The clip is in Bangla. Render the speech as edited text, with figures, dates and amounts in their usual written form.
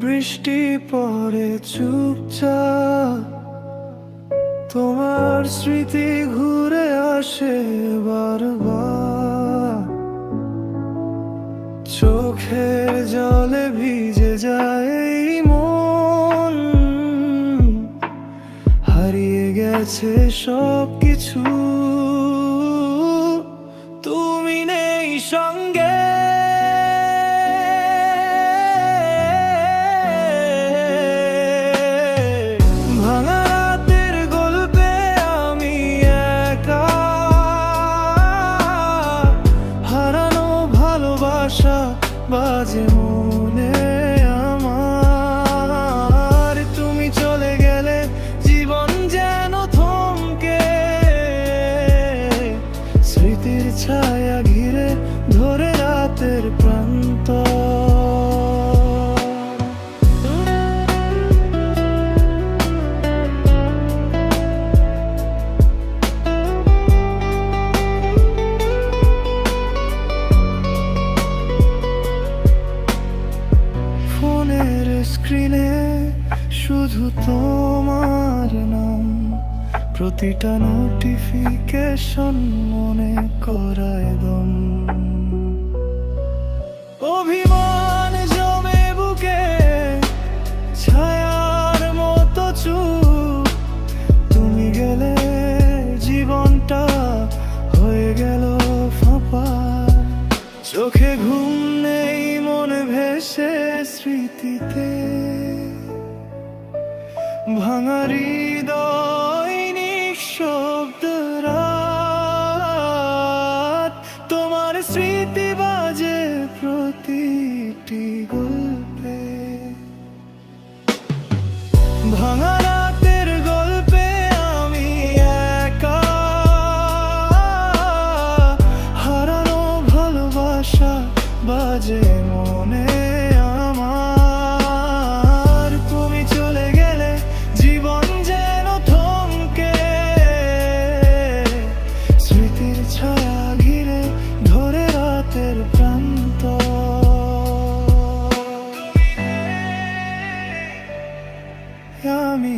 বৃষ্টি পড়ে চুপচাপ, তোমার স্মৃতি ঘুরে আসে বারবার। চোখের জলে ভিজে যায় এই মন, হারিয়ে গেছে সবকিছু, তুমি নেই সঙ্গে। ভাঙা রাতের গল্পে আমি একা, হারানো ভালোবাসা বাজে মনে আমার। তুমি চলে গেলে জীবন যেন থমকে, স্মৃতির ছায়া ঘিরে ধরে রাতের প্রান্ত। ফোনের স্ক্রিনে শুধু তোমার নাম, প্রতিটা নোটিফিকেশন মনে করায় দম। অভিমান জমে বুকে ছায়ার মতো চুপ, তুমি গেলে জীবনটা হয়ে গেল ফাঁপা। চোখে ঘুম নেই, মনে ভেসে স্মৃতিতে, ভাঙা হৃদয় নিঃশব্দ রাত। তোমার স্মৃতি বাজে প্রতিটি গল্পে, ভাঙা রাতের গল্পে আমি একা, হারানো ভালোবাসা বাজে মনে আমার। তুমি চলে গেলে জীবন যেন থমকে, স্মৃতির ছায়া ঘিরে ধরে রাতের প্রান্ত। আমি